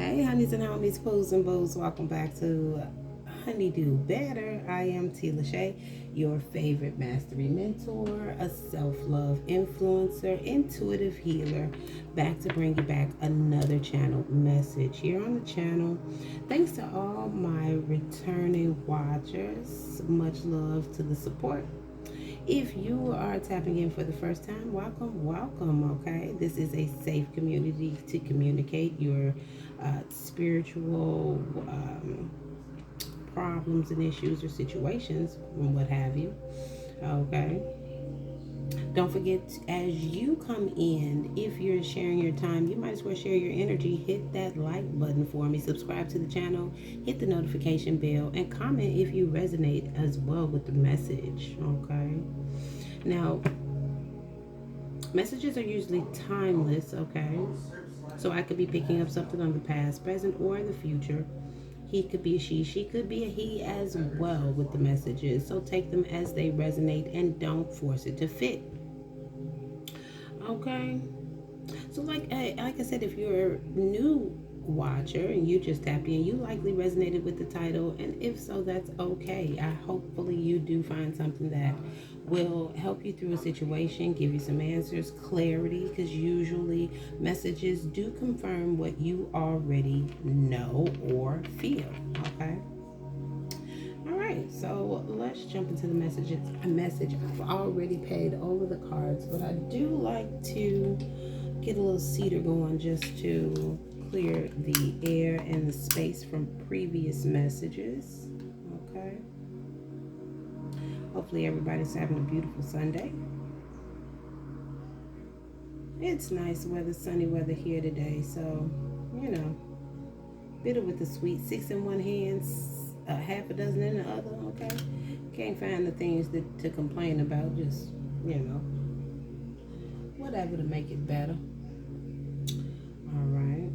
Hey, honeys and homies, pools and boos. Welcome back to Honeydew Better. I am T. Lachey, your favorite mastery mentor, a self-love influencer, intuitive healer, back to bring you back another channel message here on the channel. Thanks to all my returning watchers. Much love to the support. If you are tapping in for the first time, welcome, okay? This is a safe community to communicate your spiritual problems and issues or situations and what have you, okay? Don't forget, as you come in, if you're sharing your time, you might as well share your energy. Hit that like button for me, subscribe to the channel, hit the notification bell, and comment if you resonate as well with the message, okay? Now, messages are usually timeless, okay? So I could be picking up something on the past, present, or the future. He could be a she could be a he as well with the messages. So take them as they resonate and don't force it to fit. Okay? So like I said, if you're a new watcher and you just tapped in, you likely resonated with the title, and if so, that's okay. Hopefully you do find something that will help you through a situation, give you some answers, clarity, because usually messages do confirm what you already know or feel. Okay. All right, so let's jump into the messages. A message. I've already paid all of the cards, but I do like to get a little cedar going just to clear the air and the space from previous messages. Okay. Hopefully everybody's having a beautiful Sunday. It's nice weather, sunny weather here today, so bitter with the sweet. 6 in one hand, half a dozen in the other. Okay. Can't find the things to complain about. Just whatever to make it better. All right.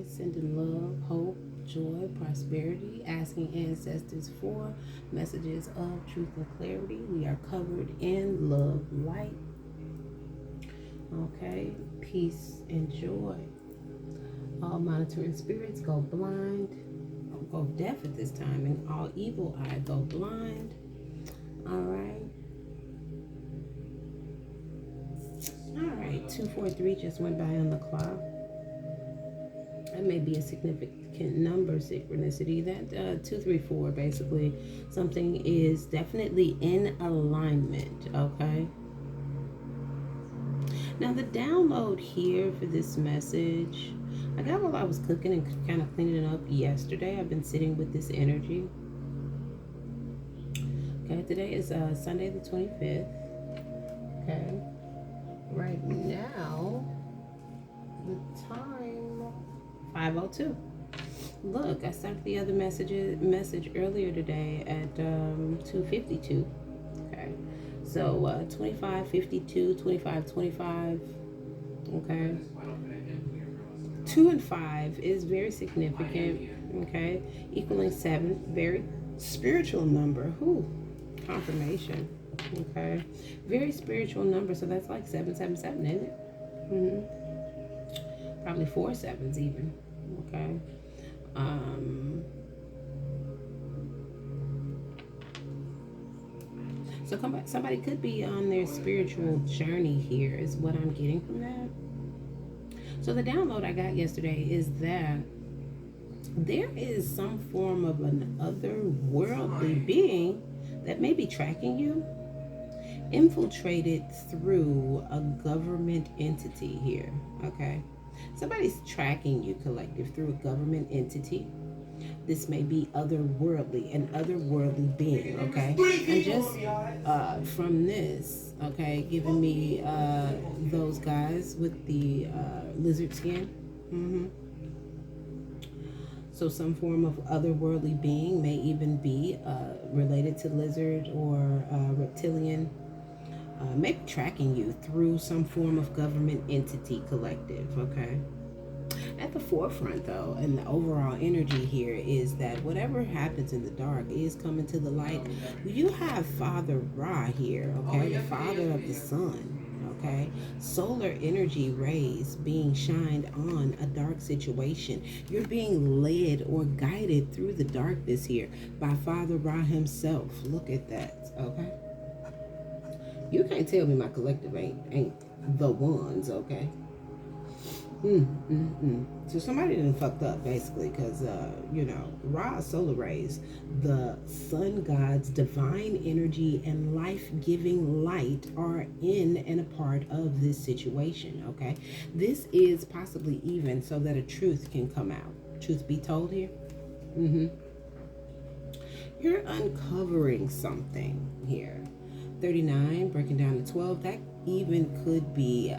Sending love, hope, joy, prosperity, asking ancestors for messages of truth and clarity. We are covered in love, light. Okay, peace and joy. All monitoring spirits go blind, go deaf at this time, and all evil eye go blind. All right. 243 just went by on the clock. That may be a significant number synchronicity. That 234, basically, something is definitely in alignment. Okay. Now the download here for this message, I got while I was cooking and kind of cleaning it up yesterday. I've been sitting with this energy. Okay, today is Sunday the 25th. Okay. Right now, the time 5:02. Look, I sent the other message earlier today at 2:52. Okay, so 25:52, 25:25. Okay, 2 and 5 is very significant. Okay, equaling 7, very spiritual number. Who? Confirmation. Okay, very spiritual number. So that's like 777, isn't it? Probably 4 sevens even. Okay. So somebody could be on their spiritual journey here, is what I'm getting from that. So the download I got yesterday is that there is some form of an otherworldly being that may be tracking you, infiltrated through a government entity here. Okay. Somebody's tracking you, collective, through a government entity. This may be otherworldly, an otherworldly being, okay? And just from this, okay, giving me those guys with the lizard skin. So some form of otherworldly being may even be related to lizard or reptilian, maybe tracking you through some form of government entity, collective, okay? At the forefront, though, and the overall energy here is that whatever happens in the dark is coming to the light. You have Father Ra here, okay? The father of the sun, okay? Solar energy rays being shined on a dark situation. You're being led or guided through the darkness here by Father Ra himself. Look at that, okay? You can't tell me my collective ain't the ones, okay? So somebody done fucked up basically, because Ra solar rays, the sun god's divine energy and life-giving light are in and a part of this situation. Okay, this is possibly even so that a truth can come out. Truth be told here. You're uncovering something here. 39 breaking down to 12. That even could be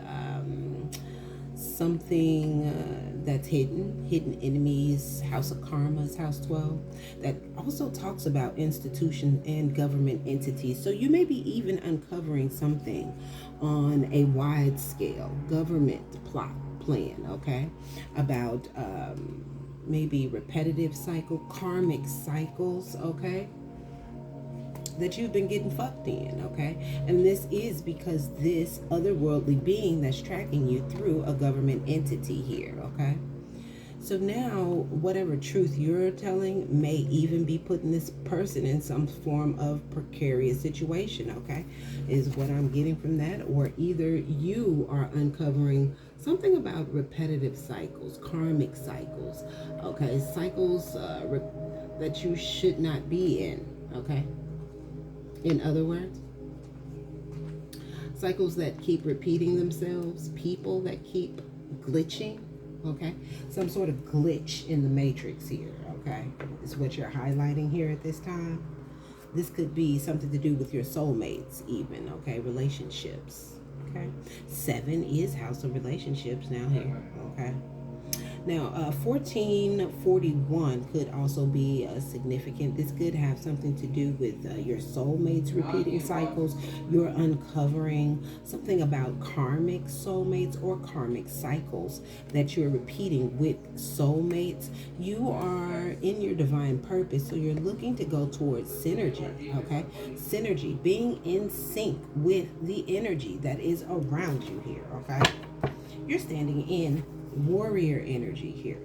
something that's hidden enemies, House of Karmas, House 12, that also talks about institutions and government entities. So you may be even uncovering something on a wide scale, government plan, okay, about maybe repetitive cycle, karmic cycles, okay, that you've been getting fucked in, okay? And this is because this otherworldly being that's tracking you through a government entity here, okay? So now, whatever truth you're telling may even be putting this person in some form of precarious situation, okay? Is what I'm getting from that. Or either you are uncovering something about repetitive cycles, karmic cycles, okay? Cycles that you should not be in, okay? In other words, cycles that keep repeating themselves, people that keep glitching, okay? Some sort of glitch in the matrix here, okay? Is what you're highlighting here at this time. This could be something to do with your soulmates even, okay? Relationships, okay? 7 is house of relationships now here, okay? Now, 1441 could also be significant. This could have something to do with your soulmates repeating cycles. You're uncovering something about karmic soulmates or karmic cycles that you're repeating with soulmates. You are in your divine purpose, so you're looking to go towards synergy, okay? Synergy, being in sync with the energy that is around you here, okay? You're standing in warrior energy here.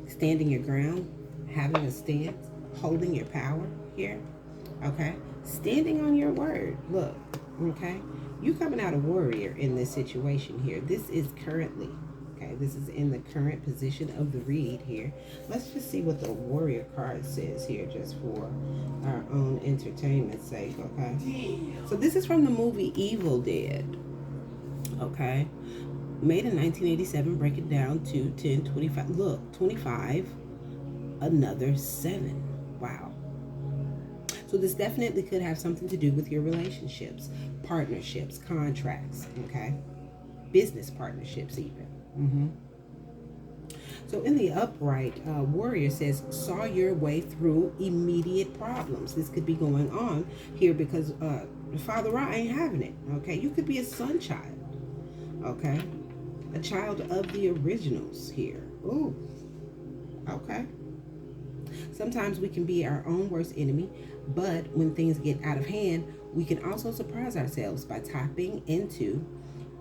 Standing your ground, having a stance, holding your power here. Okay, standing on your word. Look, okay, you coming out a warrior in this situation here. This is currently, okay, this is in the current position of the read here. Let's just see what the warrior card says here, just for our own entertainment's sake. Okay, so this is from the movie Evil Dead. Okay, made in 1987, break it down to 10, 25. Look, 25, another 7. Wow. So this definitely could have something to do with your relationships, partnerships, contracts, okay? Business partnerships even. So in the upright, warrior says, saw your way through immediate problems. This could be going on here because Father Ra ain't having it, okay? You could be a son child, okay? A child of the originals here. Ooh, okay. Sometimes we can be our own worst enemy, but when things get out of hand, we can also surprise ourselves by tapping into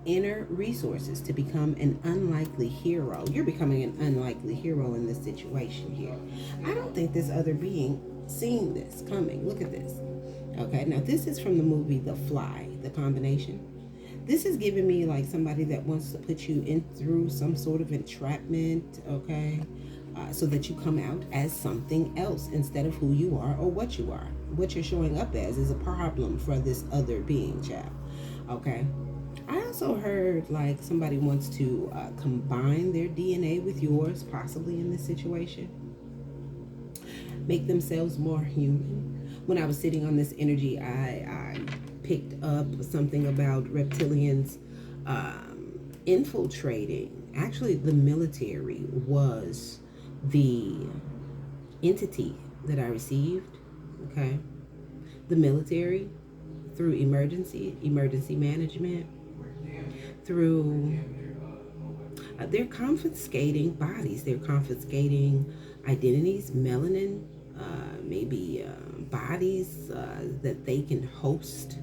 inner resources to become an unlikely hero. You're becoming an unlikely hero in this situation here. I don't think this other being seen this coming. Look at this. Okay, now this is from the movie The Fly, The Combination. This is giving me like somebody that wants to put you in through some sort of entrapment, okay? So that you come out as something else instead of who you are or what you are. What you're showing up as is a problem for this other being, child, okay? I also heard like somebody wants to combine their DNA with yours, possibly in this situation. Make themselves more human. When I was sitting on this energy, I picked up something about reptilians infiltrating. Actually, the military was the entity that I received, okay? The military, through emergency management, through they're confiscating bodies, they're confiscating identities, melanin, maybe bodies that they can host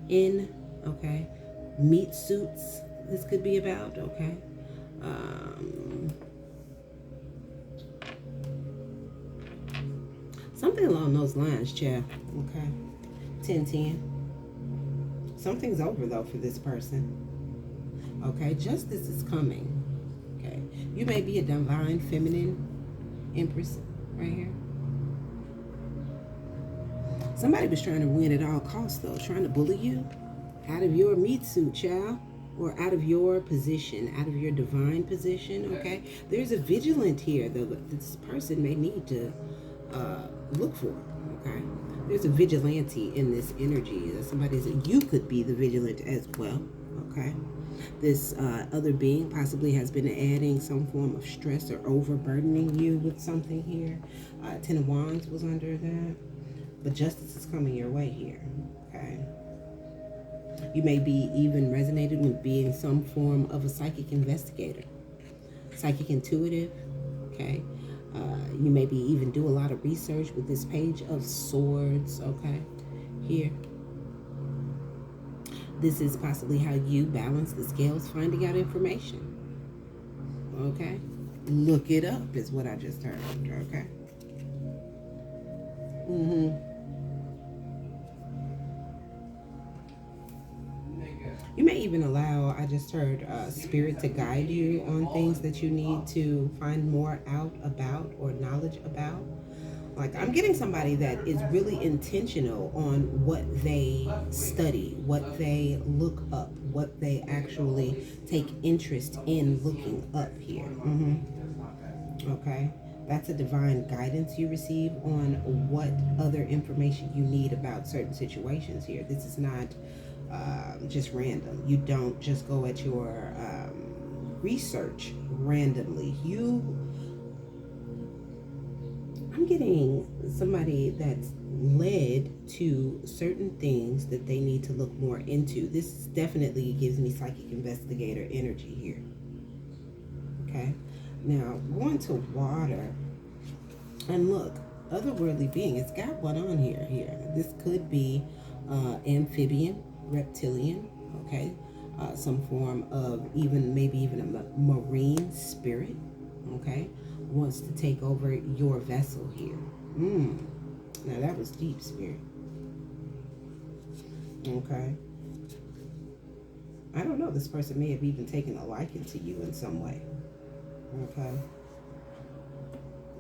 in, okay? meat suits this could be about, okay? Um, Something along those lines, Jeff. Okay. 1010. Something's over, though, for this person. Okay. Justice is coming. Okay. You may be a divine feminine empress right here. Somebody was trying to win at all costs, though. Trying to bully you out of your meat suit, child. Or out of your position, out of your divine position, okay? There's a vigilant here that this person may need to look for, okay? There's a vigilante in this energy. Somebody that you could be the vigilant as well, okay? This other being possibly has been adding some form of stress or overburdening you with something here. Ten of Wands was under that. But justice is coming your way here, okay? You may be even resonated with being some form of a psychic investigator, psychic intuitive, okay? You may be even do a lot of research with this Page of Swords, okay, here. This is possibly how you balance the scales, finding out information, okay? Look it up is what I just heard, okay? You may even allow, I just heard, spirit to guide you on things that you need to find more out about or knowledge about. Like, I'm getting somebody that is really intentional on what they study, what they look up, what they actually take interest in looking up here. Okay. That's a divine guidance you receive on what other information you need about certain situations here. This is not just random. You don't just go at your research randomly. I'm getting somebody that's led to certain things that they need to look more into. This definitely gives me psychic investigator energy here. Okay. Now, going to water, and look, otherworldly being, it's got one on here. This could be amphibian, reptilian, okay? Some form of maybe even a marine spirit, okay? Wants to take over your vessel here. Now that was deep, spirit. Okay. I don't know, this person may have even taken a liking to you in some way.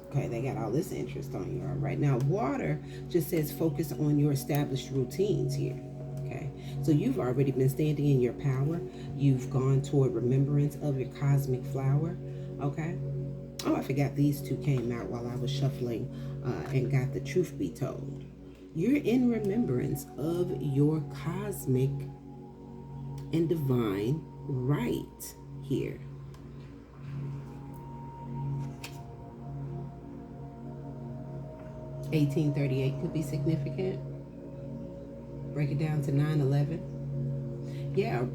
Okay, they got all this interest on you. All right, now water just says focus on your established routines here. Okay, so you've already been standing in your power. You've gone toward remembrance of your cosmic flower. Okay. Oh, I forgot these two came out while I was shuffling and got the truth be told. You're in remembrance of your cosmic and divine right here. $1838 could be significant. Break it down to 9/11. Yeah,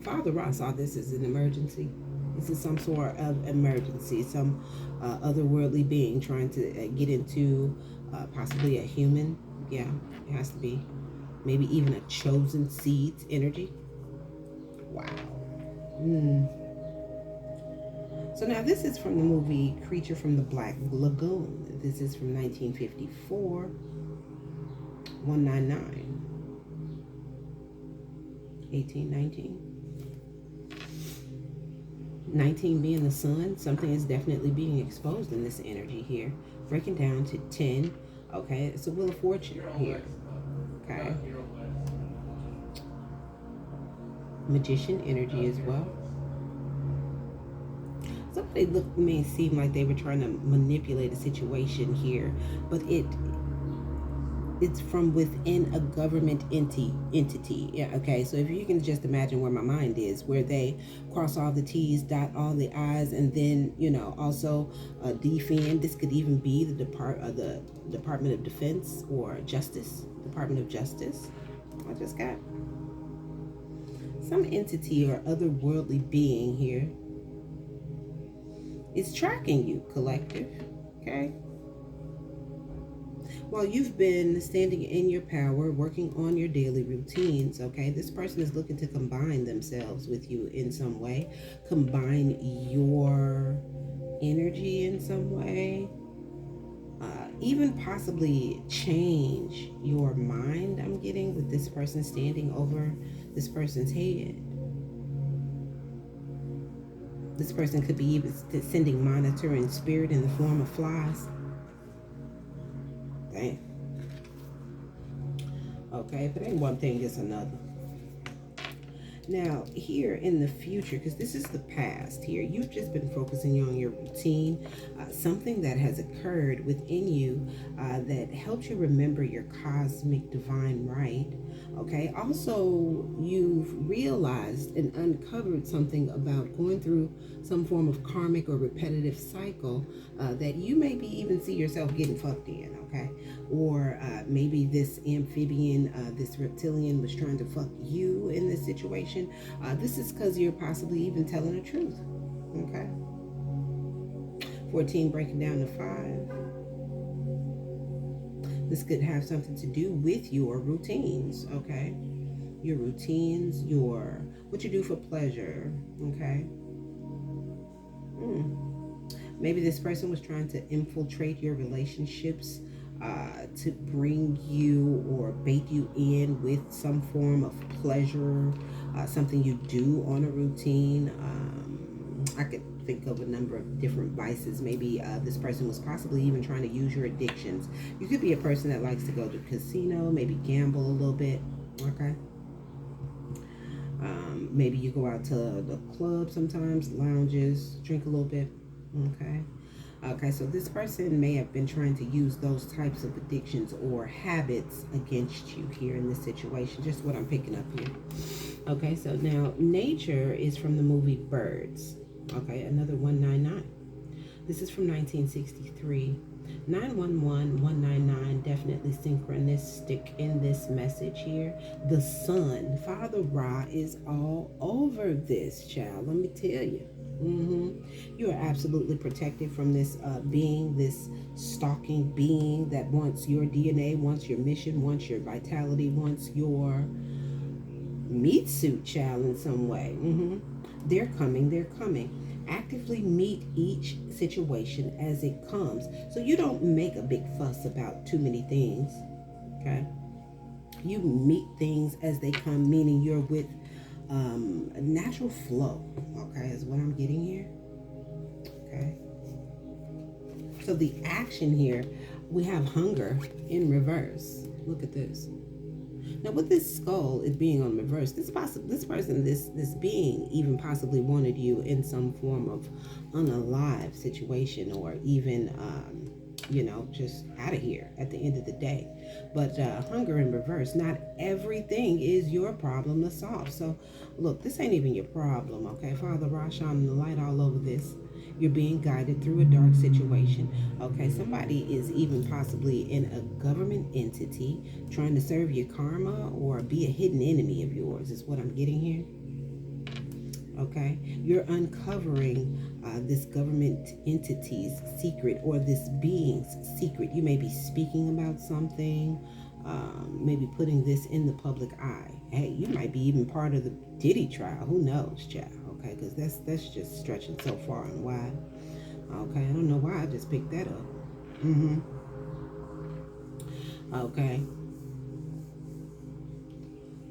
Father Ross saw this as an emergency. This is some sort of emergency. Some otherworldly being trying to get into possibly a human. Yeah, it has to be. Maybe even a chosen seed's energy. Wow. So now this is from the movie Creature from the Black Lagoon. This is from 1954. 199. 1819. 19 being the sun. Something is definitely being exposed in this energy here. Breaking down to 10. Okay, it's a Wheel of Fortune here. Okay. Magician energy as well. Somebody may seem like they were trying to manipulate a situation here, but it's from within a government entity. Yeah, okay, so if you can just imagine where my mind is, where they cross all the T's, dot all the I's, and then, also defend. This could even be the Department of Defense or Justice, Department of Justice. I just got some entity or otherworldly being here. It's tracking you, collective, okay? While you've been standing in your power, working on your daily routines, okay, this person is looking to combine themselves with you in some way, combine your energy in some way, even possibly change your mind. I'm getting with this person standing over this person's head. This person could be even sending monitoring spirit in the form of flies. Dang. Okay, but ain't one thing, just another. Now, here in the future, because this is the past here, you've just been focusing on your routine, something that has occurred within you that helps you remember your cosmic divine right. Okay, also, you've realized and uncovered something about going through some form of karmic or repetitive cycle that you maybe even see yourself getting fucked in. Okay, or maybe this amphibian, this reptilian was trying to fuck you in this situation. This is because you're possibly even telling the truth. Okay. 14 breaking down to 5. This could have something to do with your routines. Okay. Your routines, your what you do for pleasure. Okay. Maybe this person was trying to infiltrate your relationships to bring you or bait you in with some form of pleasure, something you do on a routine. I could think of a number of different vices. Maybe this person was possibly even trying to use your addictions. You could be a person that likes to go to casino, maybe gamble a little bit. Okay. Maybe you go out to the club sometimes, lounges, drink a little bit. Okay. Okay, so this person may have been trying to use those types of addictions or habits against you here in this situation. Just what I'm picking up here. Okay, so now nature is from the movie Birds. Okay, another 199. This is from 1963. 911 199, definitely synchronistic in this message here. The sun, Father Ra, is all over this, child. Let me tell you. You are absolutely protected from this being, this stalking being that wants your DNA, wants your mission, wants your vitality, wants your meat suit, child, in some way. They're coming, they're coming. Actively meet each situation as it comes. So you don't make a big fuss about too many things, okay? You meet things as they come, meaning you're with a natural flow, okay, is what I'm getting here, okay? So the action here, we have hunger in reverse. Look at this. Now, with this skull it being on reverse, this person, this being even possibly wanted you in some form of unalive situation, or even, just out of here at the end of the day. But hunger in reverse, not everything is your problem to solve. So, look, this ain't even your problem, okay? Father Ra shining the light all over this. You're being guided through a dark situation. Okay, somebody is even possibly in a government entity trying to serve your karma or be a hidden enemy of yours, is what I'm getting here. Okay, you're uncovering this government entity's secret, or this being's secret. You may be speaking about something, maybe putting this in the public eye. Hey, you might be even part of the Diddy trial. Who knows, child? Okay, because that's just stretching so far and wide. Okay, I don't know why I just picked that up. Okay.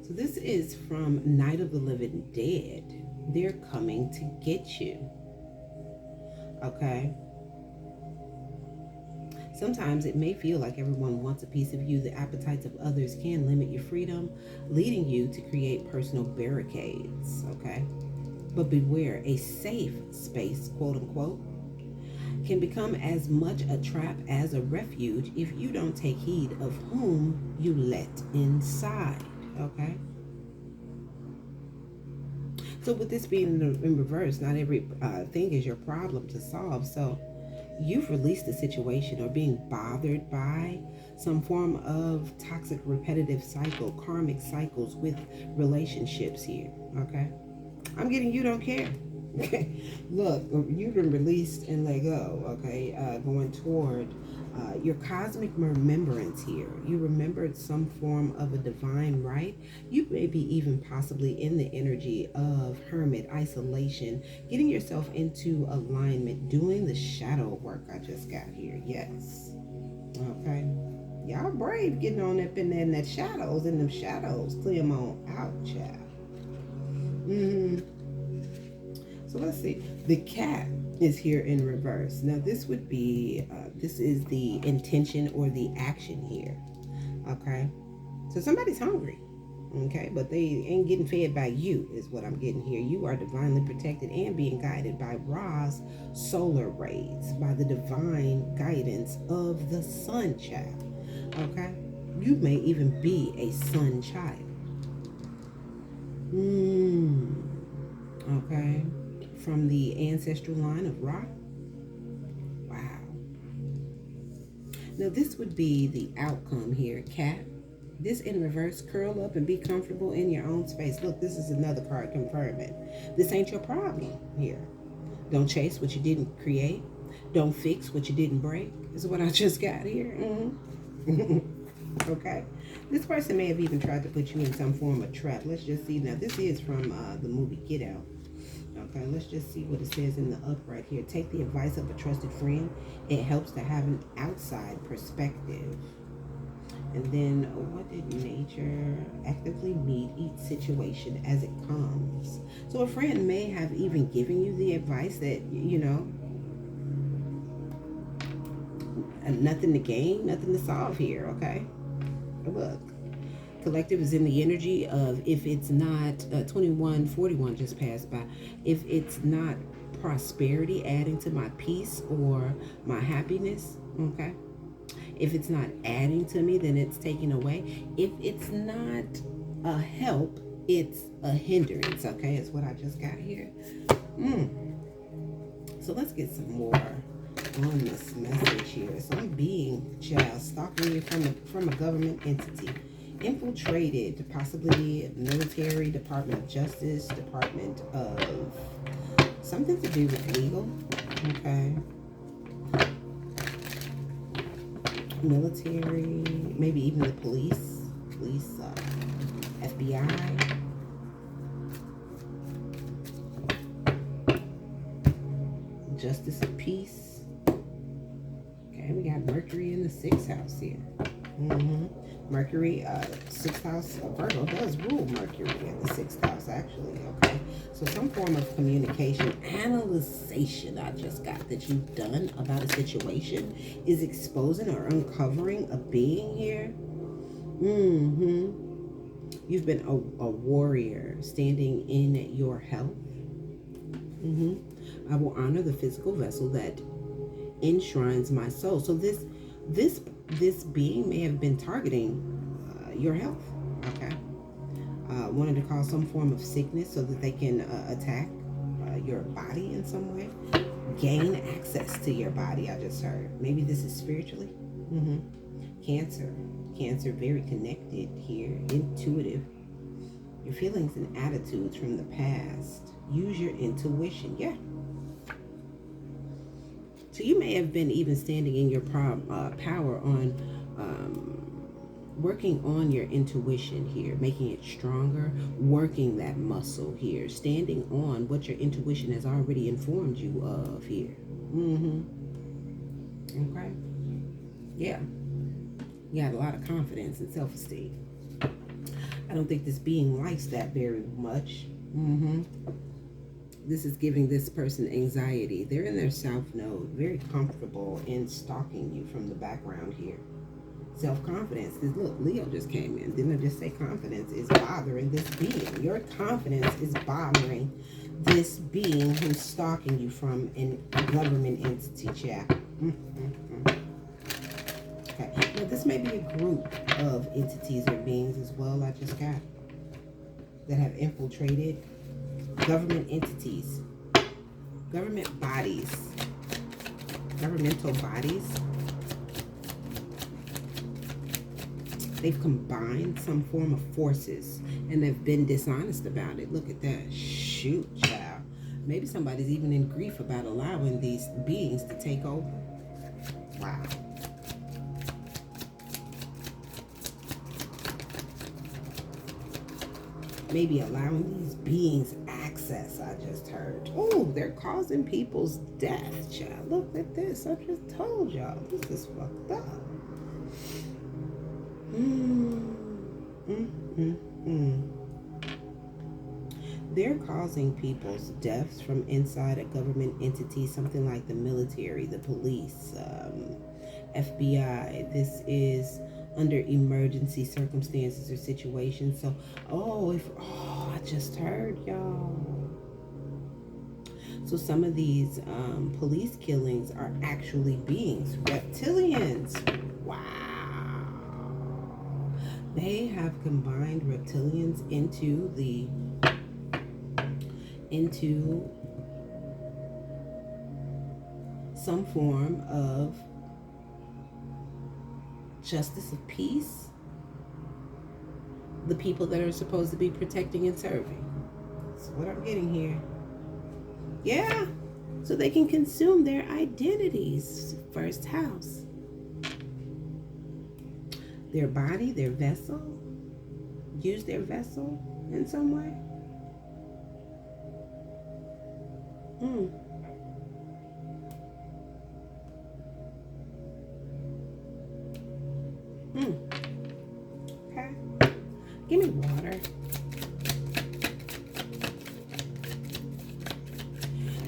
So this is from Night of the Living Dead. They're coming to get you. Okay. Sometimes it may feel like everyone wants a piece of you. The appetites of others can limit your freedom, leading you to create personal barricades. Okay. But beware, a safe space, quote unquote, can become as much a trap as a refuge if you don't take heed of whom you let inside. Okay. So with this being in reverse, not every thing is your problem to solve. So you've released the situation, or being bothered by some form of toxic repetitive cycle, karmic cycles with relationships here. Okay. I'm getting you don't care. Okay, look, you've been released and let go. Okay, going toward your cosmic remembrance here. You remembered some form of a divine right. You may be even possibly in the energy of hermit, isolation, getting yourself into alignment, doing the shadow work I just got here. Yes. Okay. Y'all brave getting on up in there in that shadows, in them shadows. Clear them on out, child. So let's see. The cat is here in reverse. Now this would be, this is the intention or the action here. Okay. So somebody's hungry. Okay. But they ain't getting fed by you is what I'm getting here. You are divinely protected and being guided by Ra's solar rays, by the divine guidance of the sun child. Okay. You may even be a sun child. Okay. From the ancestral line of Ra. Wow. Now this would be the outcome here, cat. This in reverse, curl up and be comfortable in your own space. Look, this is another card confirming. This ain't your problem here. Don't chase what you didn't create. Don't fix what you didn't break. Is what I just got here. Okay. This person may have even tried to put you in some form of trap. Let's just see. Now, this is from the movie Get Out. Okay, let's just see what it says in the upright here. Take the advice of a trusted friend. It helps to have an outside perspective. And then, what did nature actively meet each situation as it comes? So a friend may have even given you the advice that, you know, nothing to gain, nothing to solve here, okay? Look, collective is in the energy of, if it's not 2141 just passed by, if it's not prosperity adding to my peace or my happiness, okay? If it's not adding to me, then it's taking away. If it's not a help, it's a hindrance, okay? It's what I just got here. So let's get some more on this message here. Some being, child, stalking you from a government entity. Infiltrated, possibly military, Department of Justice, Department of something to do with legal, okay? Military, maybe even the police, FBI. Justice of peace. Okay, we got Mercury in the 6th house here. Mercury, 6th house, Virgo does rule Mercury in the 6th house, actually, okay? So some form of communication, analyzation I just got that you've done about a situation is exposing or uncovering a being here. You've been a warrior standing in your health. I will honor the physical vessel that enshrines my soul. So this being may have been targeting your health, okay? Wanted to cause some form of sickness so that they can attack your body in some way. Gain access to your body, I just heard. Maybe this is spiritually. Cancer, very connected here, intuitive. Your feelings and attitudes from the past. Use your intuition, yeah. So you may have been even standing in your power on working on your intuition here, making it stronger, working that muscle here, standing on what your intuition has already informed you of here. Okay. Yeah. You got a lot of confidence and self-esteem. I don't think this being likes that very much. This is giving this person anxiety. They're in their south node, very comfortable in stalking you from the background here. Self-confidence is, look, Leo just came in. Didn't I just say confidence is bothering this being? Your confidence is bothering this being who's stalking you from a government entity, chat. Okay. Now, this may be a group of entities or beings as well, I just got, that have infiltrated government entities, government bodies, governmental bodies. They've combined some form of forces and they've been dishonest about it. Look at that. Shoot, child. Maybe somebody's even in grief about allowing these beings to take over. Wow. Maybe allowing these beings access, I just heard. Oh, they're causing people's death, child. Look at this. I just told y'all. This is fucked up. They're causing people's deaths from inside a government entity, something like the military, the police, FBI. This is under emergency circumstances or situations. So, I just heard, y'all. So some of these police killings are actually beings, reptilians. Wow. They have combined reptilians into some form of justice of peace, the people that are supposed to be protecting and serving. That's what I'm getting here. Yeah, so they can consume their identities. First house. Their body, their vessel. Use their vessel in some way. Okay. Give me water.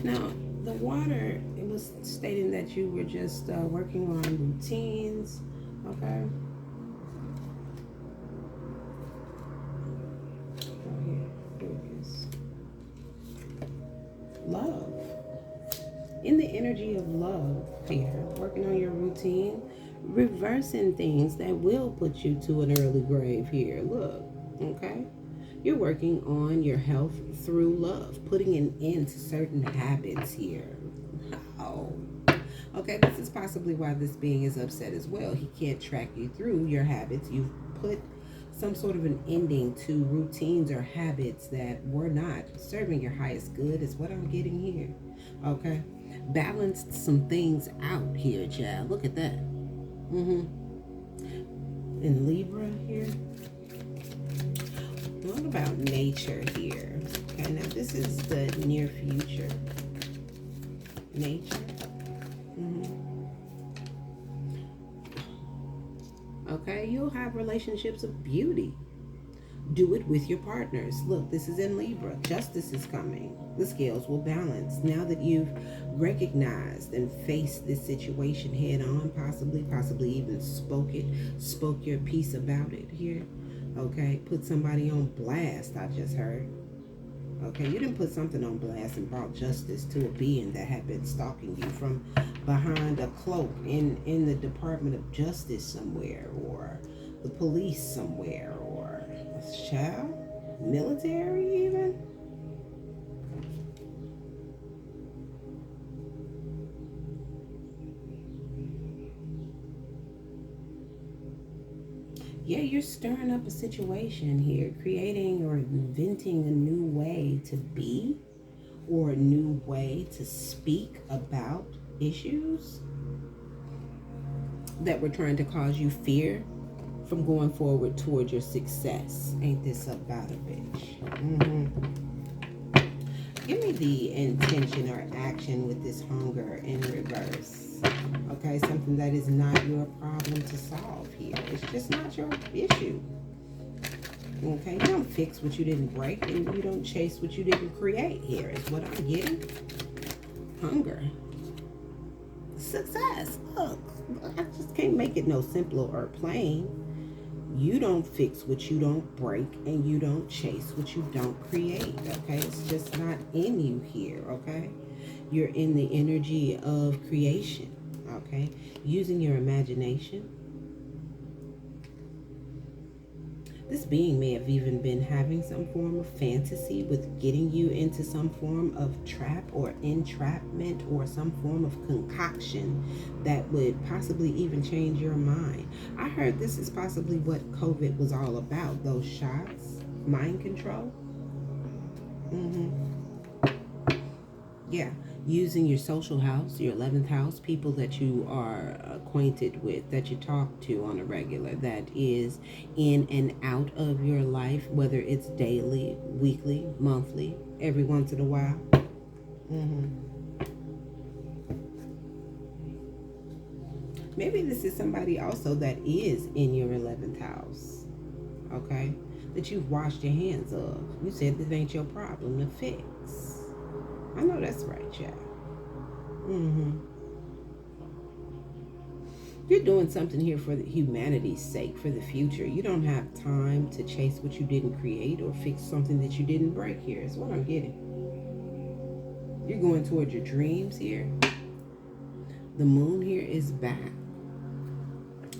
Now, the water, it was stating that you were just working on routines. Okay. Here it is. Love. In the energy of love here, working on your routine, reversing things that will put you to an early grave here. Look, okay? You're working on your health through love, putting an end to certain habits here. Wow. Okay, this is possibly why this being is upset as well. He can't track you through your habits. You've put some sort of an ending to routines or habits that were not serving your highest good is what I'm getting here. Okay? Balanced some things out here, child. Look at that. In Libra here. What about nature here? Okay, now this is the near future. Nature. Okay, you'll have relationships of beauty. Do it with your partners. Look, this is in Libra. Justice is coming. The scales will balance. Now that you've recognized and faced this situation head on, possibly even spoke your piece about it here. Okay, put somebody on blast, I just heard. Okay, you didn't put something on blast and brought justice to a being that had been stalking you from behind a cloak in the Department of Justice somewhere, or the police somewhere, or a child, military even. Yeah, you're stirring up a situation here, creating or inventing a new way to be or a new way to speak about issues that were trying to cause you fear from going forward toward your success. Ain't this about a bitch? Give me the intention or action with this hunger in reverse. Okay, something that is not your problem to solve here. It's just not your issue. Okay, you don't fix what you didn't break, and you don't chase what you didn't create here, is what I'm getting. Hunger. Success. Look, I just can't make it no simpler or plain. You don't fix what you don't break, and you don't chase what you don't create. Okay, it's just not in you here. Okay, you're in the energy of creation. Okay, using your imagination. This being may have even been having some form of fantasy with getting you into some form of trap or entrapment or some form of concoction that would possibly even change your mind. I heard this is possibly what COVID was all about, those shots, mind control. Yeah, using your social house, your 11th house, people that you are acquainted with, that you talk to on a regular, that is in and out of your life, whether it's daily, weekly, monthly, every once in a while. Mm-hmm. Maybe this is somebody also that is in your 11th house, okay? That you've washed your hands of. You said this ain't your problem to fix. I know that's right, child. Mm-hmm. You're doing something here for the humanity's sake, for the future. You don't have time to chase what you didn't create or fix something that you didn't break here, is what I'm getting. You're going toward your dreams here. The moon here is back.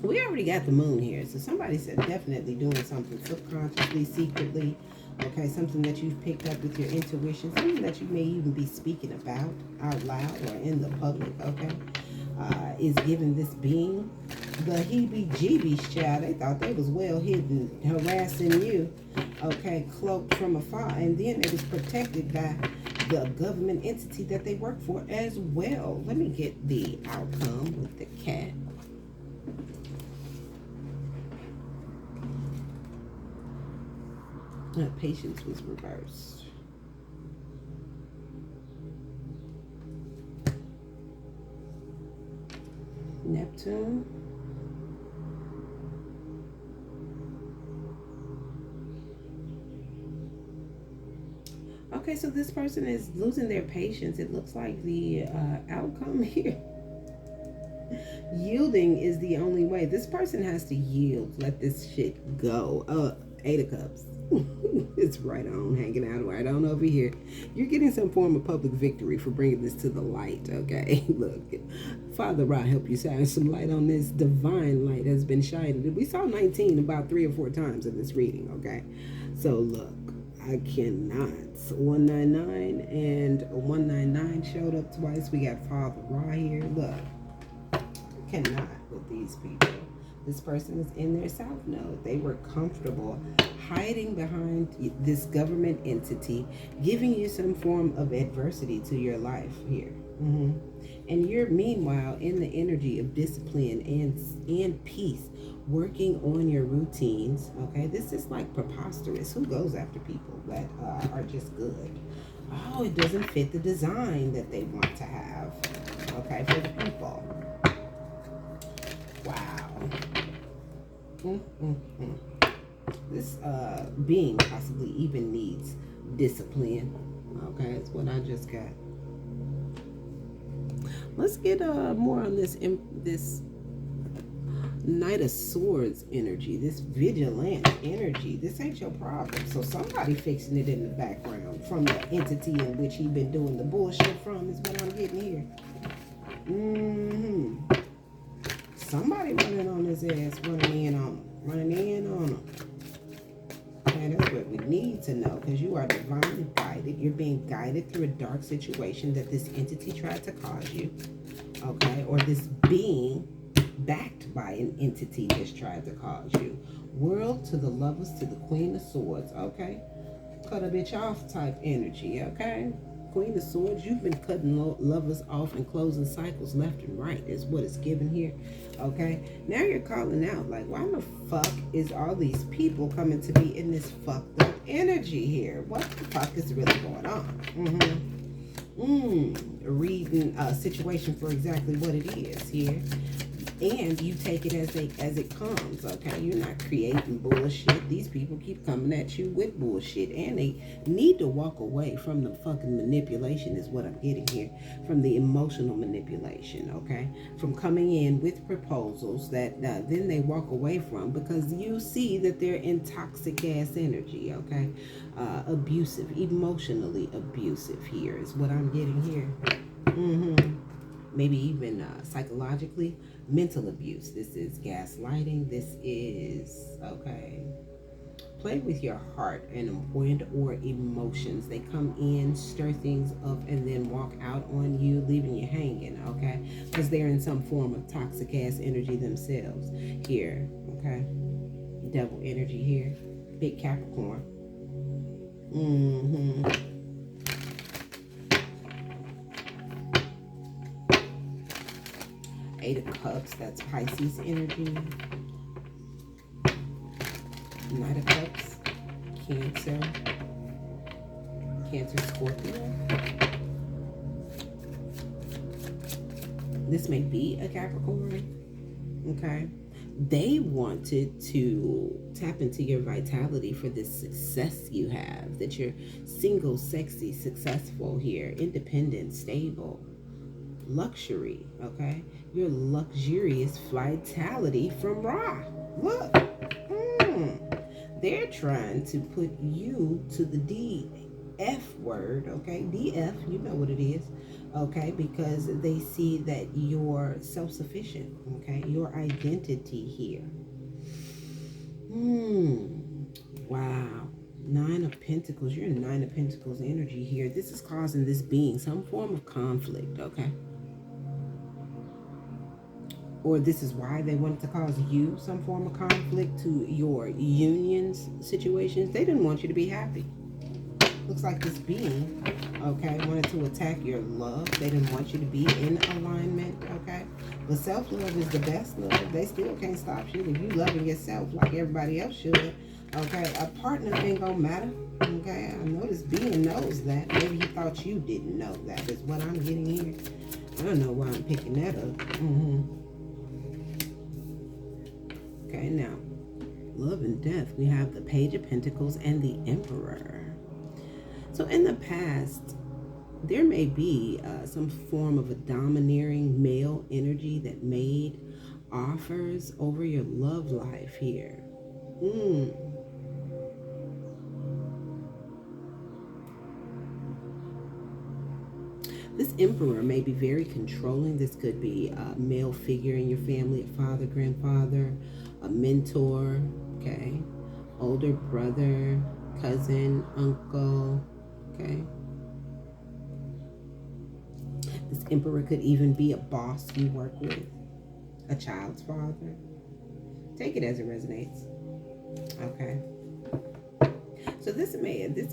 We already got the moon here, so somebody's definitely doing something subconsciously, secretly. Okay, something that you've picked up with your intuition, something that you may even be speaking about out loud or in the public. Okay, is giving this being the heebie-jeebies, child. They thought they was well hidden, harassing you. Okay, cloaked from afar, and then it was protected by the government entity that they work for as well. Let me get the outcome with the cat. Patience was reversed. Neptune. Okay, so this person is losing their patience. It looks like the outcome here. Yielding is the only way. This person has to yield. Let this shit go. 8 of Cups. It's right on, hanging out right on over here. You're getting some form of public victory for bringing this to the light, okay? Look, Father Ra help you shine some light on this. Divine light has been shining. We saw 19 about 3 or 4 times in this reading, okay? So look, I cannot. 199 and 199 showed up twice. We got Father Ra here. Look, cannot with these people. This person is in their south node. They were comfortable hiding behind this government entity, giving you some form of adversity to your life here. Mm-hmm. And you're meanwhile in the energy of discipline and peace, working on your routines. Okay, this is like preposterous. Who goes after people that are just good? Oh, it doesn't fit the design that they want to have. Okay, for the people. Wow. Mm-mm-mm. This being possibly even needs discipline. Okay, that's what I just got. Let's get more on this Knight of Swords energy, this vigilant energy. This ain't your problem. So somebody fixing it in the background from the entity in which he been doing the bullshit from is what I'm getting here. Mm-hmm. Somebody running on his ass, running in on him. And that's what we need to know, because you are divinely guided. You're being guided through a dark situation that this entity tried to cause you, okay? Or this being backed by an entity that's tried to cause you. World to the Lovers to the Queen of Swords, okay? Cut a bitch off type energy, okay? Queen of Swords, you've been cutting lovers off and closing cycles left and right is what it's given here, okay? Now you're calling out, like, why the fuck is all these people coming to be in this fucked up energy here? What the fuck is really going on? Reading a situation for exactly what it is here. And you take it as it comes, okay? You're not creating bullshit. These people keep coming at you with bullshit, and they need to walk away from the fucking manipulation is what I'm getting here. From the emotional manipulation, okay? From coming in with proposals that then they walk away from because you see that they're in toxic ass energy, okay? Abusive, emotionally abusive here is what I'm getting here. Maybe even psychologically, mental abuse. This is gaslighting. This is, okay, play with your heart and or emotions. They come in, stir things up, and then walk out on you, leaving you hanging, okay? Because they're in some form of toxic ass energy themselves here, okay? Devil energy here. Big Capricorn. Eight of Cups, that's Pisces energy. Knight of Cups, Cancer. Cancer, Scorpio. This may be a Capricorn, okay? They wanted to tap into your vitality for this success you have, that you're single, sexy, successful here, independent, stable, luxury, okay? Your luxurious vitality from Ra. Look, they're trying to put you to the DF word, okay? DF, you know what it is, okay? Because they see that you're self-sufficient, okay? Your identity here. Wow. Nine of Pentacles. You're in Nine of Pentacles energy here. This is causing this being some form of conflict, okay? Or this is why they wanted to cause you some form of conflict to your unions situations. They didn't want you to be happy. Looks like this being, okay, wanted to attack your love. They didn't want you to be in alignment, okay? But self-love is the best love. They still can't stop you if you loving yourself like everybody else should, okay? A partner ain't gonna matter, okay? I know this being knows that. Maybe he thought you didn't know that is what I'm getting here. I don't know why I'm picking that up. Okay, now, love and death. We have the Page of Pentacles and the Emperor. So in the past, there may be some form of a domineering male energy that made offers over your love life here. This Emperor may be very controlling. This could be a male figure in your family, a father, grandfather, a mentor, okay? Older brother, cousin, uncle, okay? This Emperor could even be a boss you work with, a child's father. Take it as it resonates, okay? So this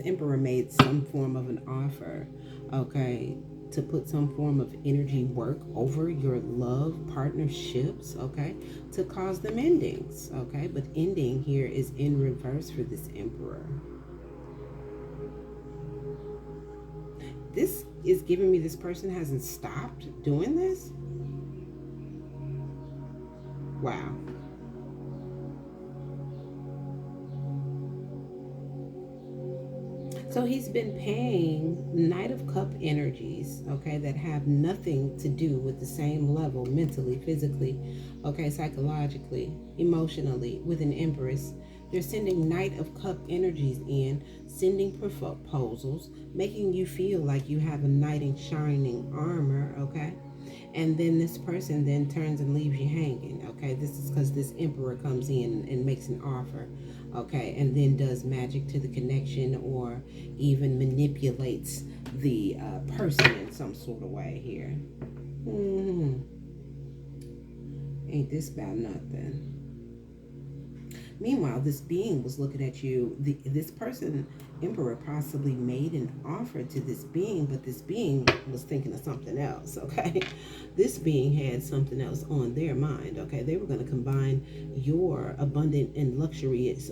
Emperor made some form of an offer, okay, to put some form of energy work over your love partnerships, okay, to cause them endings, okay? But ending here is in reverse for this Emperor. This is giving me this person hasn't stopped doing this. Wow. So he's been paying Knight of Cup energies, okay, that have nothing to do with the same level mentally, physically, okay, psychologically, emotionally, with an Empress. They're sending Knight of Cup energies in, sending proposals, making you feel like you have a knight in shining armor, okay? And then this person then turns and leaves you hanging, okay? This is because this Emperor comes in and makes an offer, okay? And then does magic to the connection or even manipulates the person in some sort of way here. Ain't this about nothing? Meanwhile, this being was looking at you. This person, Emperor, possibly made an offer to this being, but this being was thinking of something else, okay? This being had something else on their mind, okay? They were going to combine your abundant and luxurious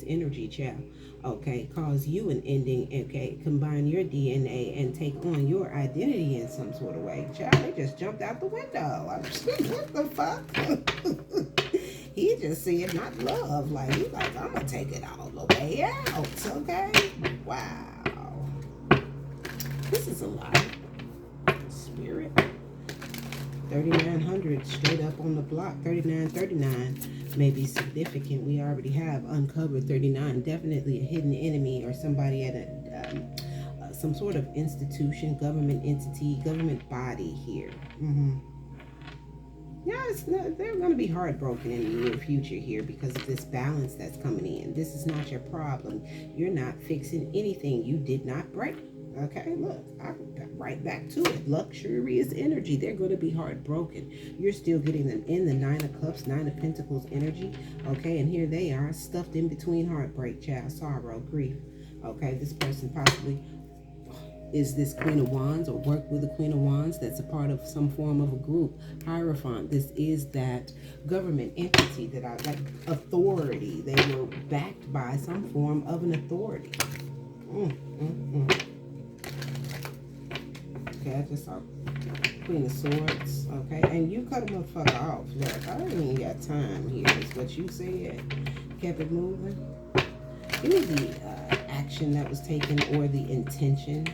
energy, child, okay? Cause you an ending, okay? Combine your DNA and take on your identity in some sort of way. Child, they just jumped out the window. What the fuck? He just said not love. Like, he's like, I'm going to take it all the way out, okay? Wow. This is a lot. Spirit. 3900 straight up on the block. 3939 may be significant. We already have uncovered 39. Definitely a hidden enemy or somebody at a some sort of institution, government entity, government body here. Yeah, they're going to be heartbroken in the near future here because of this balance that's coming in. This is not your problem. You're not fixing anything you did not break. Okay, look, I'm right back to it. Luxurious energy. They're going to be heartbroken. You're still getting them in the Nine of Cups, Nine of Pentacles energy. Okay, and here they are stuffed in between heartbreak, child, sorrow, grief. Okay, this person possibly is this Queen of Wands, or worked with the Queen of Wands that's a part of some form of a group. Hierophant, this is that government entity, that authority. They were backed by some form of an authority. Okay, I just saw Queen of Swords. Okay, and you cut them the fuck off. Look, I ain't even got time here, is what you said. Kept it moving. Give me the action that was taken, or the intention.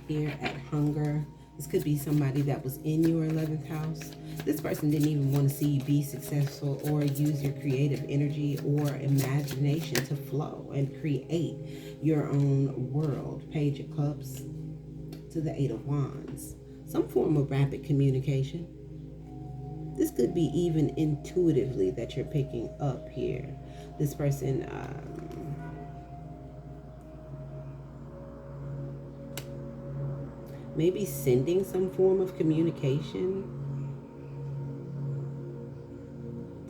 Here at Hunger, this could be somebody that was in your 11th house. This person didn't even want to see you be successful, or use your creative energy or imagination to flow and create your own world. Page of Cups to the Eight of Wands. Some form of rapid communication. This could be even intuitively that you're picking up here. This person maybe sending some form of communication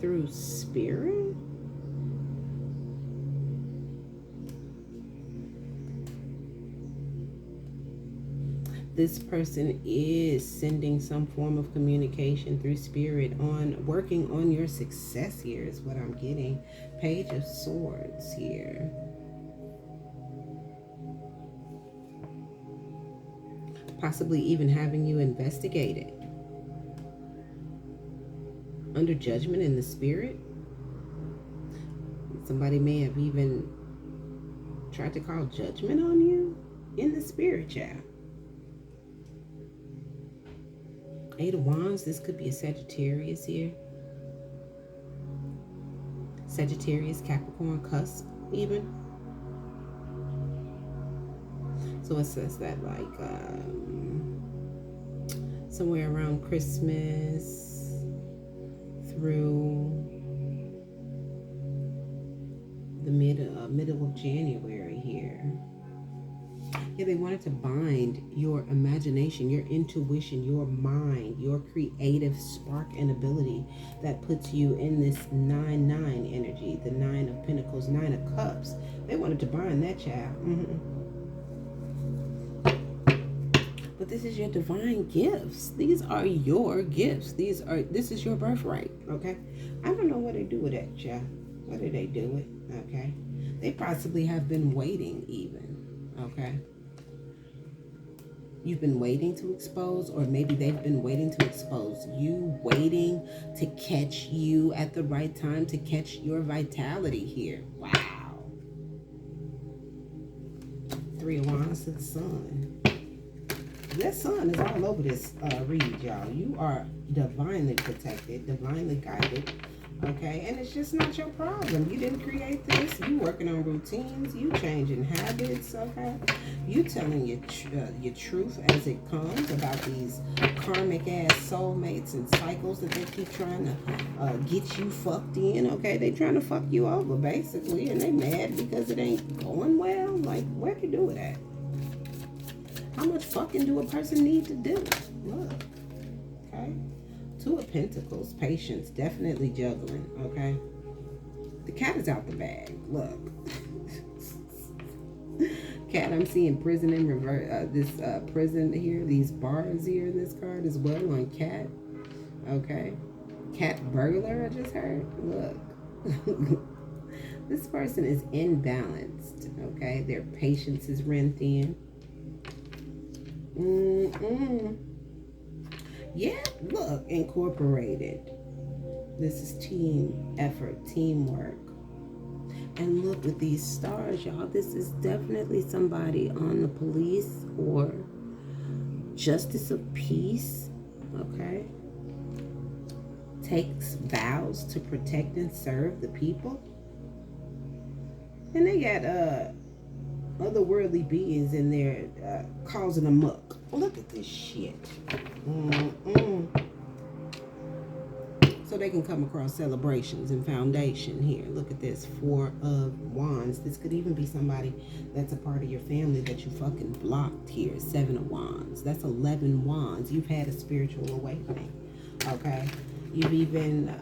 through spirit. This person is sending some form of communication through spirit on working on your success here, is what I'm getting. Page of Swords here. Possibly even having you investigated under judgment in the spirit. Somebody may have even tried to call judgment on you in the spirit, child. Eight of Wands, this could be a Sagittarius here. Sagittarius, Capricorn, cusp even. So it says that like somewhere around Christmas through the middle of January here. Yeah, they wanted to bind your imagination, your intuition, your mind, your creative spark and ability that puts you in this 9-9 energy, the 9 of Pentacles, 9 of Cups. They wanted to bind that child. But this is your divine gifts. These are your gifts. This is your birthright, okay? I don't know what they do with that, child. What do they do with, okay? They possibly have been waiting even, okay? You've been waiting to expose, or maybe they've been waiting to expose you, waiting to catch you at the right time, to catch your vitality here. Wow. 3 of Wands to the Sun. That sun is all over this read, y'all. You are divinely protected, divinely guided, okay? And it's just not your problem. You didn't create this. You working on routines. You changing habits, okay? You telling your truth as it comes about these karmic-ass soulmates and cycles that they keep trying to get you fucked in, okay? They trying to fuck you over, basically, and they mad because it ain't going well. Like, where you do it at? How much fucking do a person need to do? Look, okay? 2 of Pentacles, patience, definitely juggling, okay? The cat is out the bag. Look. Cat, I'm seeing prison in reverse. This prison here, these bars here in this card as well on cat. Okay. Cat burglar, I just heard. Look. This person is imbalanced, okay? Their patience is ran thin. Yeah, look, incorporated. This is team effort, teamwork. And look at these stars, y'all. This is definitely somebody on the police or justice of peace, okay? Takes vows to protect and serve the people. And they got otherworldly beings in there causing a muck. Look at this shit. So they can come across celebrations and foundation here. Look at this, 4 of Wands. This could even be somebody that's a part of your family that you fucking blocked here. 7 of Wands. That's 11 Wands. You've had a spiritual awakening, okay? You've even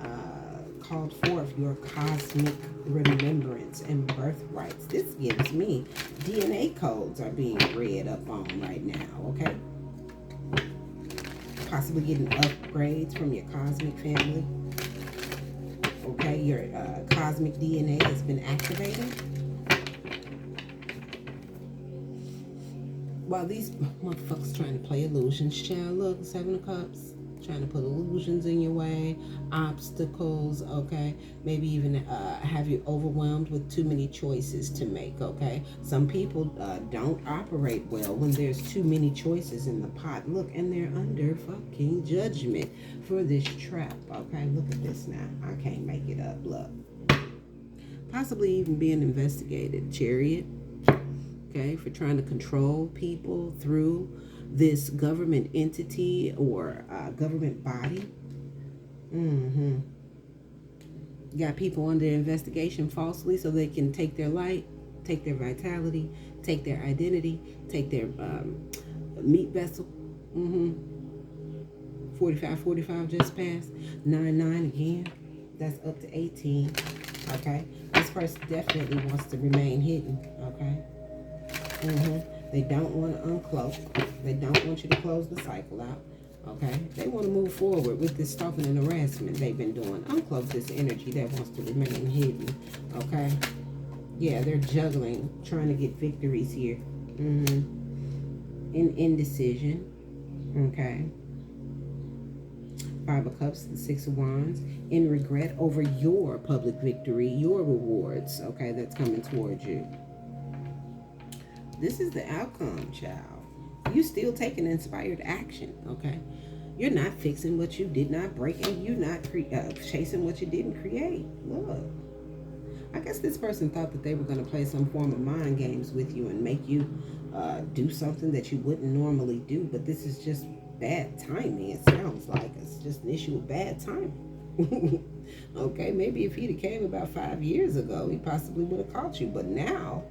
called forth your cosmic remembrance and birthrights. This gives me DNA codes are being read up on right now, okay? Possibly getting upgrades from your cosmic family. Okay, your cosmic DNA has been activated. While these motherfuckers trying to play illusions, child, look, Seven of Cups, trying to put illusions in your way, obstacles, okay? Maybe even have you overwhelmed with too many choices to make, okay? Some people don't operate well when there's too many choices in the pot. Look, and they're under fucking judgment for this trap, okay? Look at this now. I can't make it up, look. Possibly even being investigated, Chariot, okay, for trying to control people through this government entity or government body. Got people under investigation falsely so they can take their light, take their vitality, take their identity, take their meat vessel. 45 just passed. 9 again. That's up to 18. Okay. This person definitely wants to remain hidden. Okay. They don't want to uncloak. They don't want you to close the cycle out. Okay? They want to move forward with this stalking and harassment they've been doing. Uncloak this energy that wants to remain hidden. Okay? Yeah, they're juggling, trying to get victories here. In indecision. Okay? 5 of Cups, the 6 of Wands. In regret over your public victory, your rewards. Okay? That's coming towards you. This is the outcome, child. You still taking inspired action, okay? You're not fixing what you did not break, and you're not chasing what you didn't create. Look. I guess this person thought that they were going to play some form of mind games with you and make you do something that you wouldn't normally do, but this is just bad timing. It sounds like it's just an issue of bad timing. Okay, maybe if he'd have came about 5 years ago, he possibly would have caught you, but now...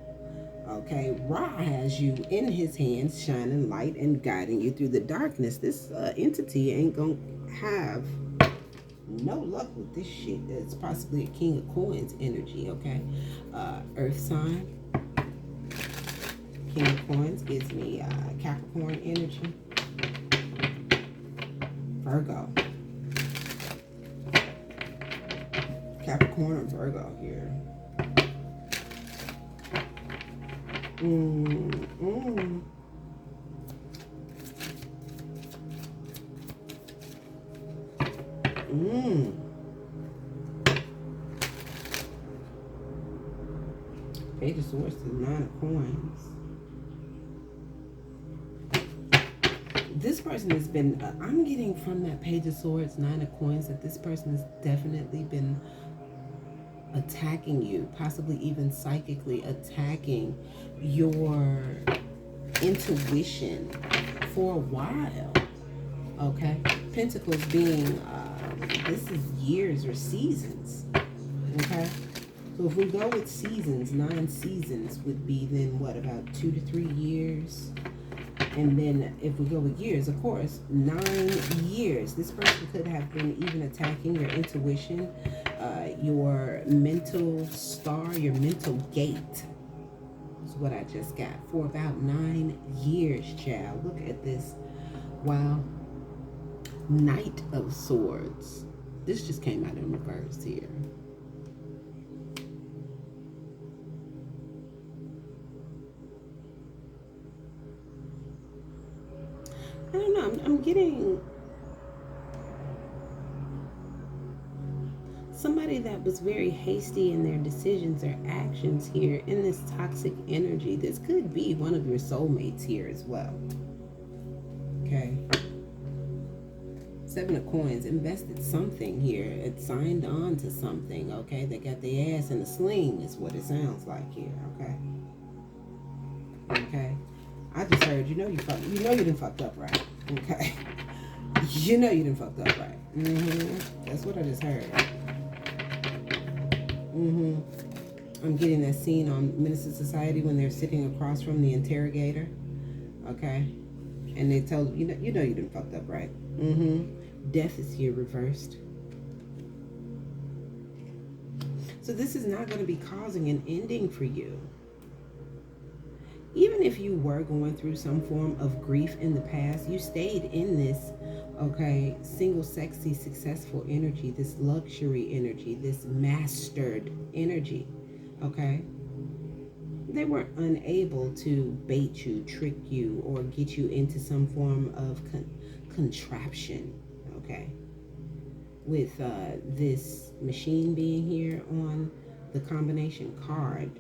Okay, Ra has you in his hands, shining light and guiding you through the darkness. This entity ain't gonna have no luck with this shit. It's possibly a King of Coins energy, okay? Earth sign. King of Coins gives me Capricorn energy. Virgo. Capricorn or Virgo here. Page of Swords to 9 of Coins. This person has been, I'm getting from that Page of Swords, 9 of Coins, that this person has definitely been attacking you, possibly even psychically attacking your intuition for a while. Okay, Pentacles being this is years or seasons. Okay, so if we go with seasons, 9 seasons would be then what, about 2 to 3 years. And then if we go with years, of course, 9 years. This person could have been even attacking your intuition, your mental star, your mental gate. Is what I just got. For about 9 years, child. Look at this. Wow. Knight of Swords. This just came out in reverse here. I don't know. I'm getting somebody that was very hasty in their decisions or actions here in this toxic energy. This could be one of your soulmates here as well. Okay. 7 of Coins. Invested something here. It signed on to something. Okay. They got their ass in a sling is what it sounds like here. Okay. Okay. I just heard, you know you done fucked up, right? Okay. You know you done fucked up, right? That's what I just heard. I'm getting that scene on Minister Society when they're sitting across from the interrogator. Okay. And they told you know you done fucked up, right? Death is here reversed. So this is not going to be causing an ending for you. Even if you were going through some form of grief in the past, you stayed in this, okay, single, sexy, successful energy, this luxury energy, this mastered energy, okay? They were unable to bait you, trick you, or get you into some form of contraption, okay? With this machine being here on the combination card,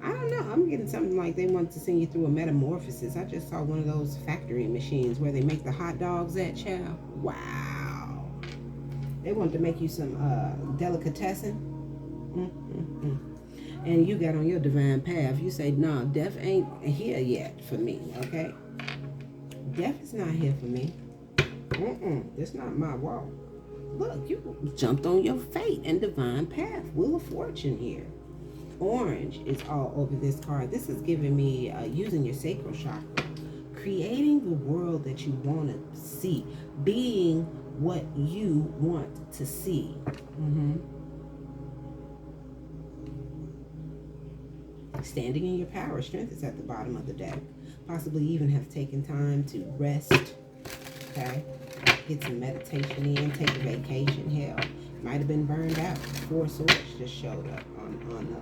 I don't know. I'm getting something like they want to send you through a metamorphosis. I just saw one of those factory machines where they make the hot dogs at, child. Wow. They want to make you some delicatessen. And you got on your divine path. You say, no, death ain't here yet for me, okay? Death is not here for me. It's not my walk. Look, you jumped on your fate and divine path. Wheel of Fortune here. Orange is all over this card. This is giving me using your sacral chakra, creating the world that you want to see, being what you want to see. Standing in your power. Strength is at the bottom of the deck. Possibly even have taken time to rest. Okay, get some meditation in, take a vacation. Hell, might have been burned out. Four Swords just showed up on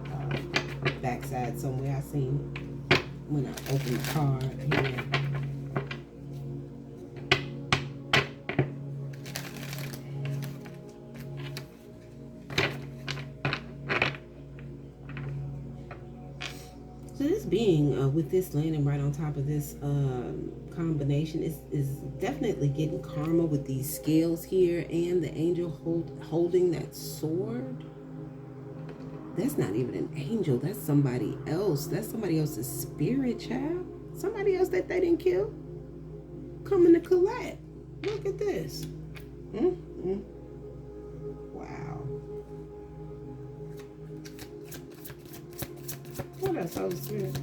the backside somewhere. I seen when I opened the card here. So this being with this landing right on top of this combination is definitely getting karma with these scales here, and the angel holding that sword. That's not even an angel. That's somebody else. That's somebody else's spirit, child. Somebody else that they didn't kill. Coming to collect. Look at this. Wow. What else, Holy Spirit?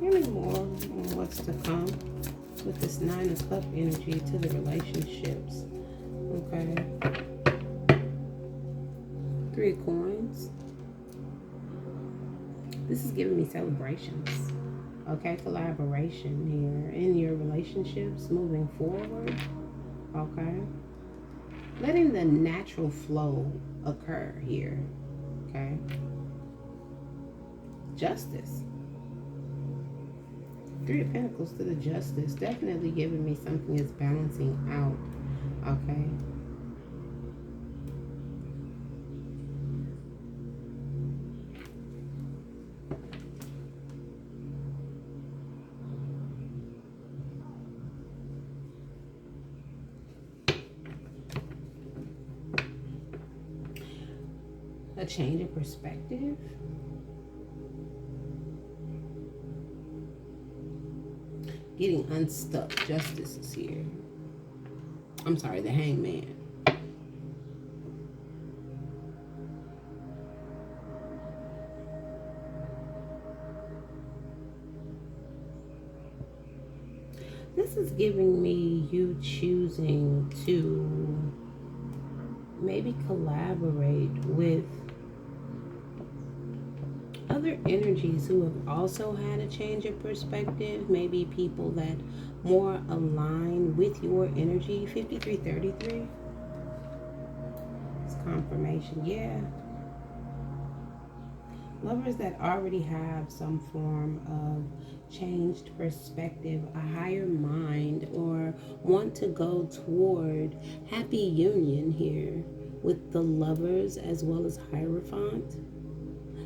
Give me more on what's to come with this Nine of Cup energy to the relationships. Okay. Three of Coins. This is giving me celebrations. Okay, collaboration here in your relationships moving forward. Okay. Letting the natural flow occur here. Okay. Justice. Three of Pentacles to the Justice. Definitely giving me something that's balancing out. Okay. A change of perspective. Getting unstuck. Justice is here. I'm sorry, the Hangman. This is giving me you choosing to maybe collaborate with other energies who have also had a change of perspective. Maybe people that more align with your energy. 5333. It's confirmation. Yeah. Lovers that already have some form of changed perspective, a higher mind, or want to go toward happy union here with the Lovers as well as Hierophant.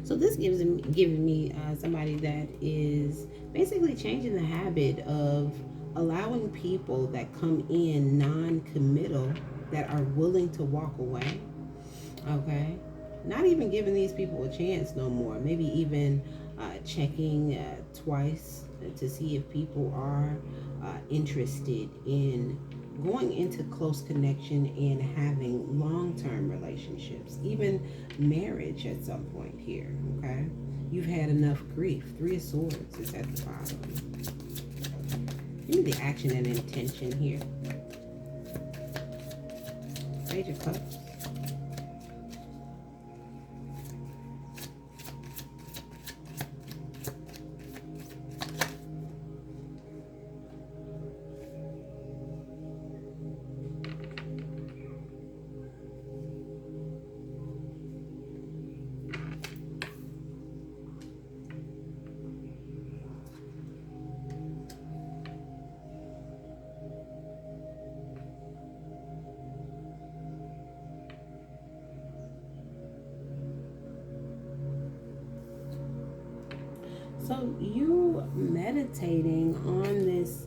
So this giving me somebody that is basically changing the habit of allowing people that come in non-committal, that are willing to walk away. Okay. Not even giving these people a chance no more. Maybe even checking twice to see if people are interested in going into close connection and having long-term relationships, even marriage at some point here. Okay, you've had enough grief. Three of Swords is at the bottom. Give me the action and intention here. Page of Cups. So you meditating on this